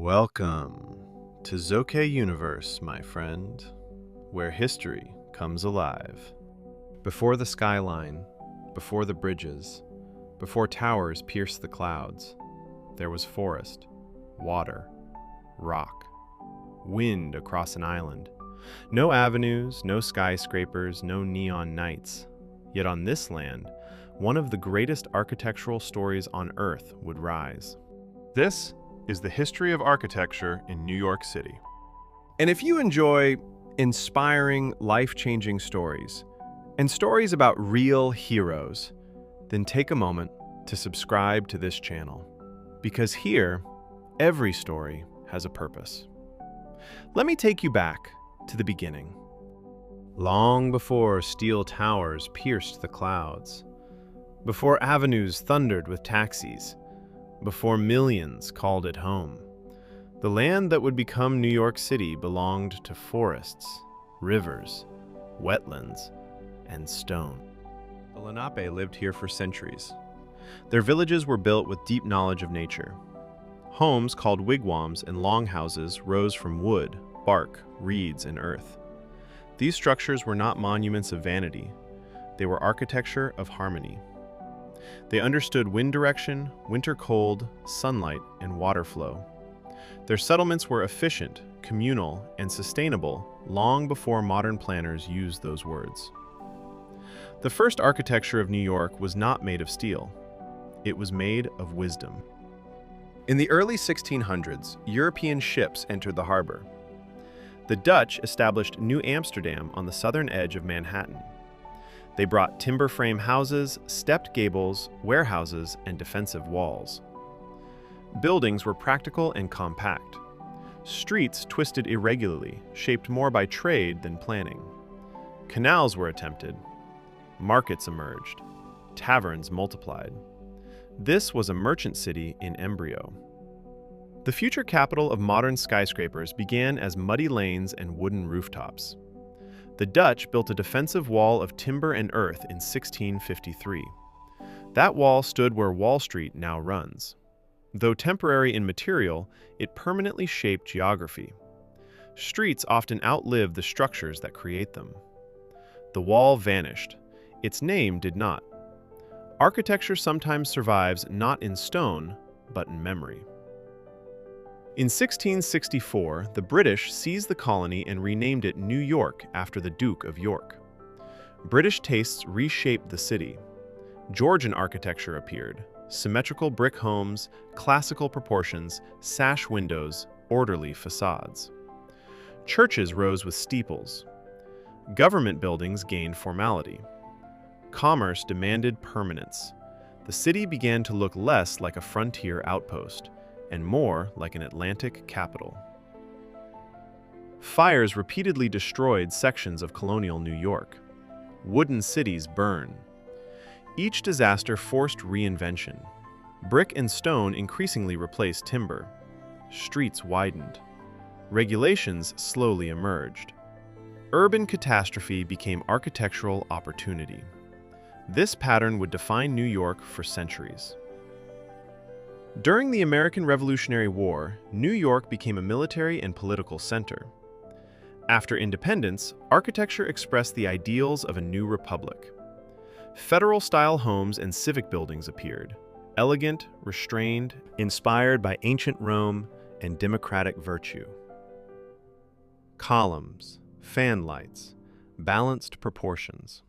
Welcome to ZOK Universe, my friend, where history comes alive. Before the skyline, before the bridges, before towers pierced the clouds, there was forest, water, rock, wind across an island. No avenues, no skyscrapers, no neon nights. Yet on this land, one of the greatest architectural stories on Earth would rise. This is the history of architecture in New York City. And if you enjoy inspiring, life-changing stories, and stories about real heroes, then take a moment to subscribe to this channel. Because here, every story has a purpose. Let me take you back to the beginning. Long before steel towers pierced the clouds, before avenues thundered with taxis, before millions called it home, the land that would become New York City belonged to forests, rivers, wetlands, and stone. The Lenape lived here for centuries. Their villages were built with deep knowledge of nature. Homes called wigwams and longhouses rose from wood, bark, reeds, and earth. These structures were not monuments of vanity. They were architecture of harmony. They understood wind direction, winter cold, sunlight, and water flow. Their settlements were efficient, communal, and sustainable long before modern planners used those words. The first architecture of New York was not made of steel. It was made of wisdom. In the early 1600s, European ships entered the harbor. The Dutch established New Amsterdam on the southern edge of Manhattan. They brought timber frame houses, stepped gables, warehouses, and defensive walls. Buildings were practical and compact. Streets twisted irregularly, shaped more by trade than planning. Canals were attempted. Markets emerged. Taverns multiplied. This was a merchant city in embryo. The future capital of modern skyscrapers began as muddy lanes and wooden rooftops. The Dutch built a defensive wall of timber and earth in 1653. That wall stood where Wall Street now runs. Though temporary in material, it permanently shaped geography. Streets often outlive the structures that create them. The wall vanished. Its name did not. Architecture sometimes survives not in stone, but in memory. In 1664, the British seized the colony and renamed it New York after the Duke of York. British tastes reshaped the city. Georgian architecture appeared: symmetrical brick homes, classical proportions, sash windows, orderly facades. Churches rose with steeples. Government buildings gained formality. Commerce demanded permanence. The city began to look less like a frontier outpost and more like an Atlantic capital. Fires repeatedly destroyed sections of colonial New York. Wooden cities burned. Each disaster forced reinvention. Brick and stone increasingly replaced timber. Streets widened. Regulations slowly emerged. Urban catastrophe became architectural opportunity. This pattern would define New York for centuries. During the American Revolutionary War, New York became a military and political center. After independence, architecture expressed the ideals of a new republic. Federal-style homes and civic buildings appeared, elegant, restrained, inspired by ancient Rome and democratic virtue. Columns, fan lights, balanced proportions.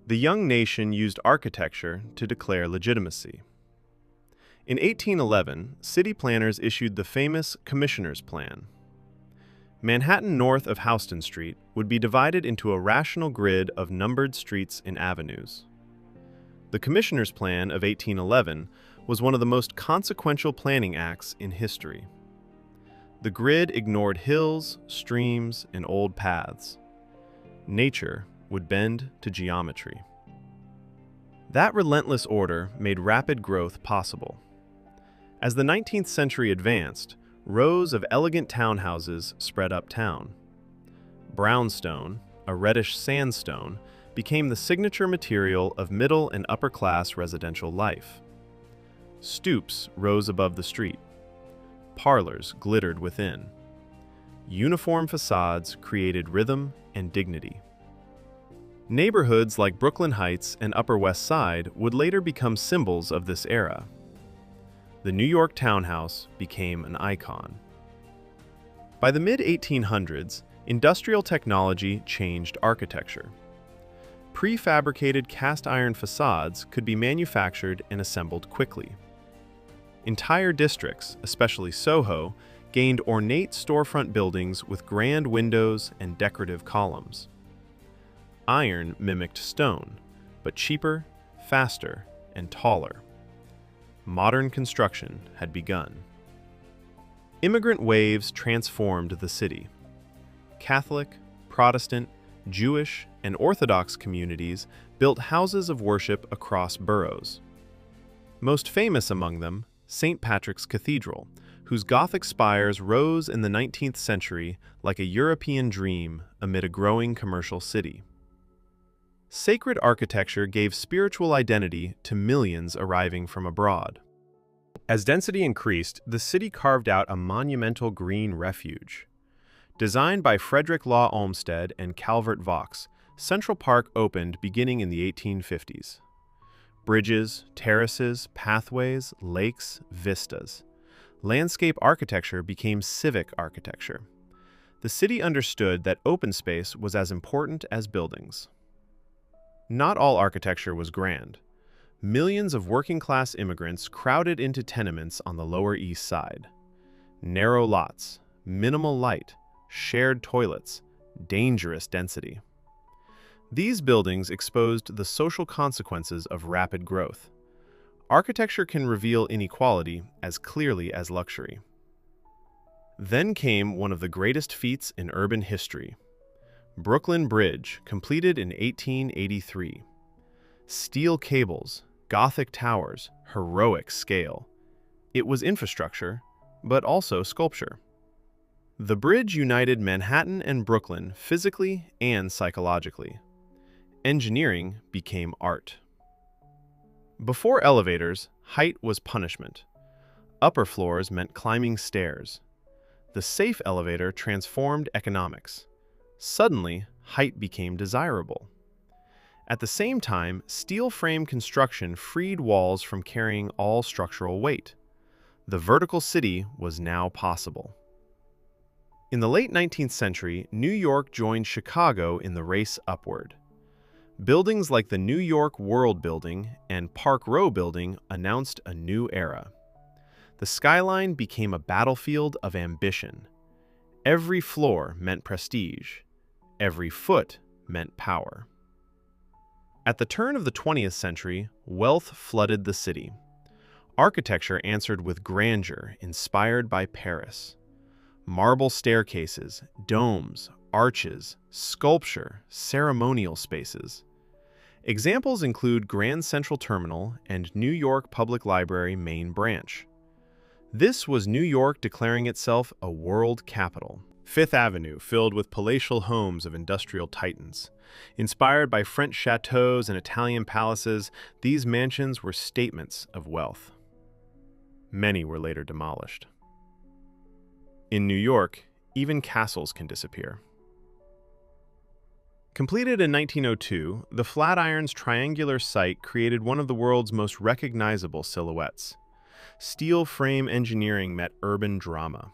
The young nation used architecture to declare legitimacy. In 1811, city planners issued the famous Commissioner's Plan. Manhattan north of Houston Street would be divided into a rational grid of numbered streets and avenues. The Commissioner's Plan of 1811 was one of the most consequential planning acts in history. The grid ignored hills, streams, and old paths. Nature would bend to geometry. That relentless order made rapid growth possible. As the 19th century advanced, rows of elegant townhouses spread uptown. Brownstone, a reddish sandstone, became the signature material of middle and upper-class residential life. Stoops rose above the street. parlors glittered within. Uniform facades created rhythm and dignity. Neighborhoods like Brooklyn Heights and Upper West Side would later become symbols of this era. The New York townhouse became an icon. By the mid-1800s, industrial technology changed architecture. Prefabricated cast-iron facades could be manufactured and assembled quickly. Entire districts, especially Soho, gained ornate storefront buildings with grand windows and decorative columns. Iron mimicked stone, but cheaper, faster, and taller. Modern construction had begun. Immigrant waves transformed the city. Catholic, Protestant, Jewish, and Orthodox communities built houses of worship across boroughs. Most famous among them, St. Patrick's Cathedral, whose Gothic spires rose in the 19th century like a European dream amid a growing commercial city. Sacred architecture gave spiritual identity to millions arriving from abroad. As density increased, the city carved out a monumental green refuge. Designed by Frederick Law Olmsted and Calvert Vaux, Central Park opened beginning in the 1850s. Bridges, terraces, pathways, lakes, vistas. Landscape architecture became civic architecture. The city understood that open space was as important as buildings. Not all architecture was grand. Millions of working-class immigrants crowded into tenements on the Lower East Side. Narrow lots, minimal light, shared toilets, dangerous density. These buildings exposed the social consequences of rapid growth. Architecture can reveal inequality as clearly as luxury. Then came one of the greatest feats in urban history. Brooklyn Bridge, completed in 1883. Steel cables, Gothic towers, heroic scale. It was infrastructure, but also sculpture. The bridge united Manhattan and Brooklyn physically and psychologically. Engineering became art. Before elevators, height was punishment. Upper floors meant climbing stairs. The safe elevator transformed economics. Suddenly, height became desirable. At the same time, steel frame construction freed walls from carrying all structural weight. The vertical city was now possible. In the late 19th century, New York joined Chicago in the race upward. Buildings like the New York World Building and Park Row Building announced a new era. The skyline became a battlefield of ambition. Every floor meant prestige. Every foot meant power. At the turn of the 20th century, wealth flooded the city. Architecture answered with grandeur inspired by Paris. Marble staircases, domes, arches, sculpture, ceremonial spaces. Examples include Grand Central Terminal and New York Public Library main branch. This was New York declaring itself a world capital. Fifth Avenue filled with palatial homes of industrial titans. Inspired by French chateaus and Italian palaces, these mansions were statements of wealth. Many were later demolished. In New York, even castles can disappear. Completed in 1902, the Flatiron's triangular site created one of the world's most recognizable silhouettes. Steel frame engineering met urban drama.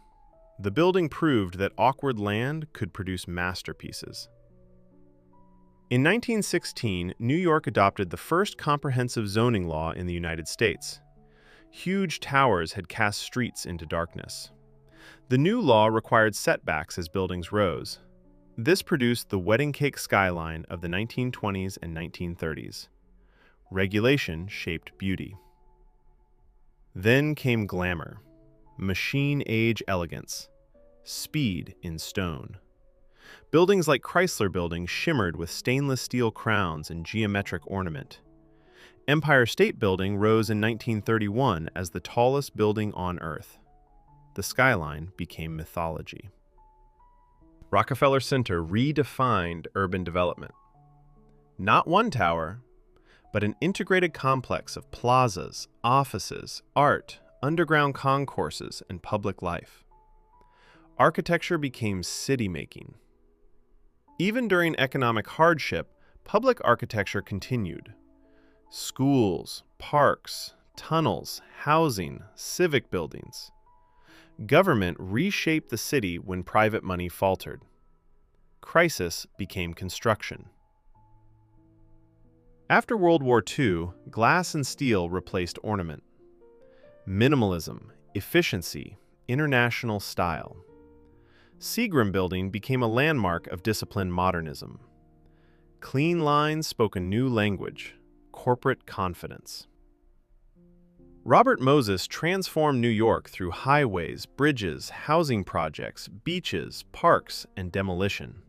The building proved that awkward land could produce masterpieces. In 1916, New York adopted the first comprehensive zoning law in the United States. Huge towers had cast streets into darkness. The new law required setbacks as buildings rose. This produced the wedding cake skyline of the 1920s and 1930s. Regulation shaped beauty. Then came glamour, machine-age elegance, speed in stone. Buildings like Chrysler Building shimmered with stainless steel crowns and geometric ornament. Empire State Building rose in 1931 as the tallest building on Earth. The skyline became mythology. Rockefeller Center redefined urban development. Not one tower, but an integrated complex of plazas, offices, art, underground concourses, and public life. Architecture became city-making. Even during economic hardship, public architecture continued. Schools, parks, tunnels, housing, civic buildings. Government reshaped the city when private money faltered. Crisis became construction. After World War II, glass and steel replaced ornament. Minimalism, efficiency, international style. Seagram Building became a landmark of disciplined modernism. Clean lines spoke a new language, corporate confidence. Robert Moses transformed New York through highways, bridges, housing projects, beaches, parks, and demolition.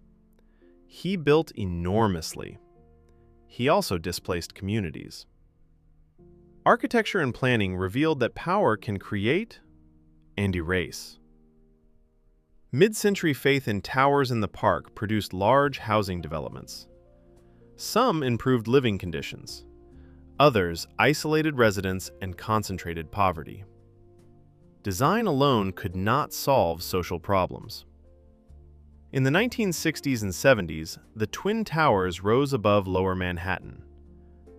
He built enormously. He also displaced communities. Architecture and planning revealed that power can create and erase. Mid-century faith in towers in the park produced large housing developments. Some improved living conditions. Others isolated residents and concentrated poverty. Design alone could not solve social problems. In the 1960s and 70s, the Twin Towers rose above Lower Manhattan.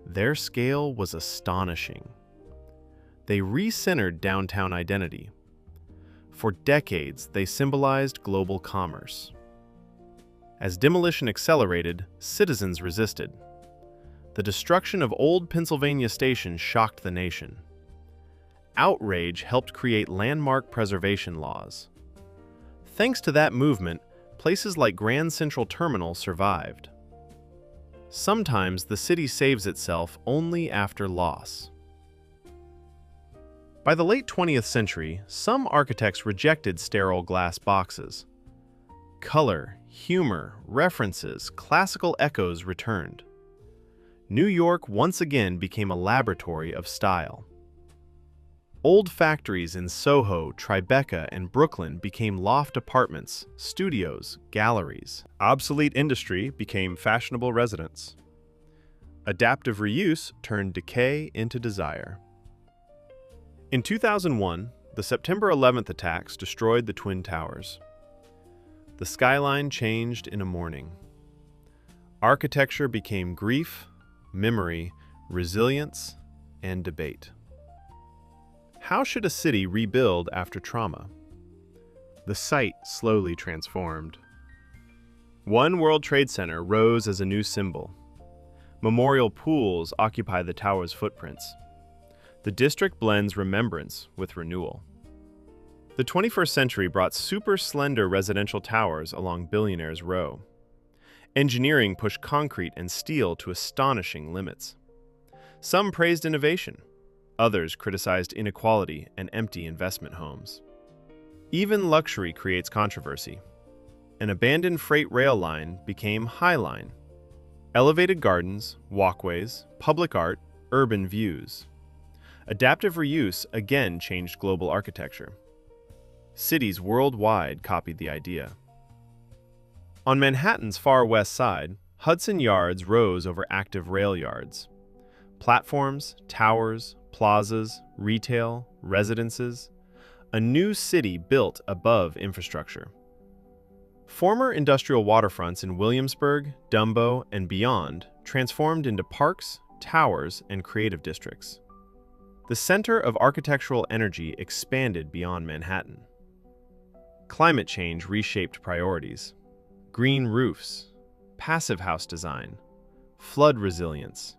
Their scale was astonishing. They re-centered downtown identity. For decades, they symbolized global commerce. As demolition accelerated, citizens resisted. The destruction of Old Pennsylvania Station shocked the nation. Outrage helped create landmark preservation laws. Thanks to that movement, places like Grand Central Terminal survived. Sometimes the city saves itself only after loss. By the late 20th century, some architects rejected sterile glass boxes. Color, humor, references, classical echoes returned. New York once again became a laboratory of style. Old factories in Soho, Tribeca, and Brooklyn became loft apartments, studios, galleries. Obsolete industry became fashionable residence. Adaptive reuse turned decay into desire. In 2001, the September 11th attacks destroyed the Twin Towers. The skyline changed in a morning. Architecture became grief, memory, resilience, and debate. How should a city rebuild after trauma? The site slowly transformed. One World Trade Center rose as a new symbol. Memorial pools occupy the tower's footprints. The district blends remembrance with renewal. The 21st century brought super slender residential towers along Billionaires Row. Engineering pushed concrete and steel to astonishing limits. Some praised innovation. Others criticized inequality and empty investment homes. Even luxury creates controversy. An abandoned freight rail line became High Line. Elevated gardens, walkways, public art, urban views. Adaptive reuse again changed global architecture. Cities worldwide copied the idea. On Manhattan's far west side, Hudson Yards rose over active rail yards. Platforms, towers, plazas, retail, residences. A new city built above infrastructure. Former industrial waterfronts in Williamsburg, Dumbo, and beyond transformed into parks, towers, and creative districts. The center of architectural energy expanded beyond Manhattan. Climate change reshaped priorities. Green roofs, passive house design, flood resilience,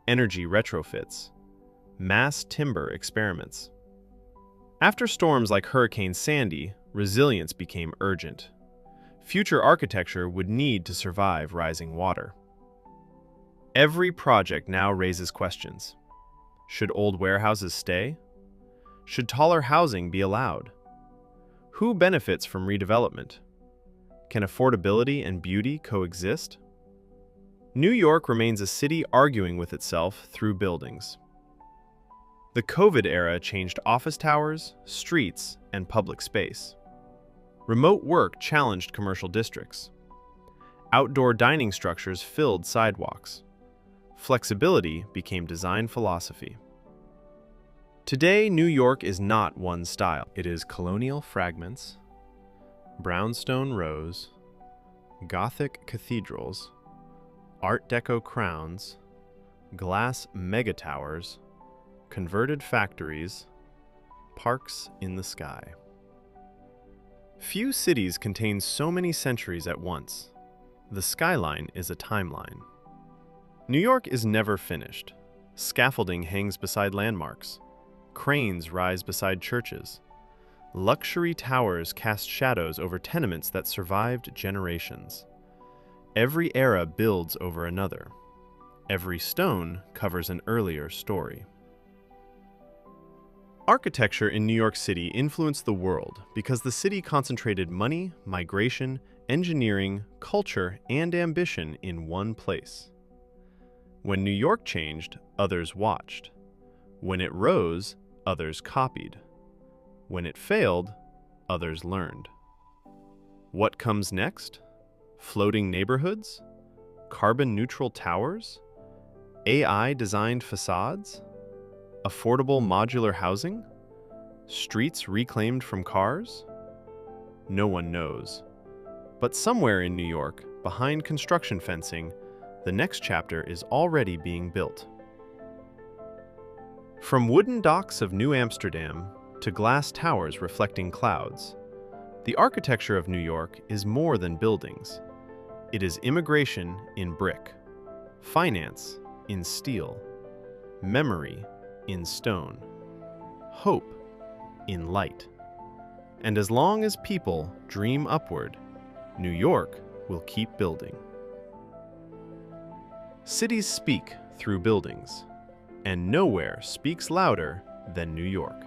energy retrofits, mass timber experiments. After storms like Hurricane Sandy, resilience became urgent. Future architecture would need to survive rising water. Every project now raises questions. Should old warehouses stay? Should taller housing be allowed? Who benefits from redevelopment? Can affordability and beauty coexist? New York remains a city arguing with itself through buildings. The COVID era changed office towers, streets, and public space. Remote work challenged commercial districts. Outdoor dining structures filled sidewalks. Flexibility became design philosophy. Today, New York is not one style. It is colonial fragments, brownstone rows, Gothic cathedrals, Art Deco crowns, glass megatowers, converted factories, parks in the sky. Few cities contain so many centuries at once. The skyline is a timeline. New York is never finished. Scaffolding hangs beside landmarks. Cranes rise beside churches. Luxury towers cast shadows over tenements that survived generations. Every era builds over another. Every stone covers an earlier story. Architecture in New York City influenced the world because the city concentrated money, migration, engineering, culture, and ambition in one place. When New York changed, others watched. When it rose, others copied. When it failed, others learned. What comes next? Floating neighborhoods? Carbon-neutral towers? AI-designed facades? Affordable modular housing? Streets reclaimed from cars? No one knows. But somewhere in New York, behind construction fencing, the next chapter is already being built. From wooden docks of New Amsterdam to glass towers reflecting clouds, the architecture of New York is more than buildings. It is immigration in brick, finance in steel, memory in stone, hope in light. And as long as people dream upward, New York will keep building. Cities speak through buildings, and nowhere speaks louder than New York.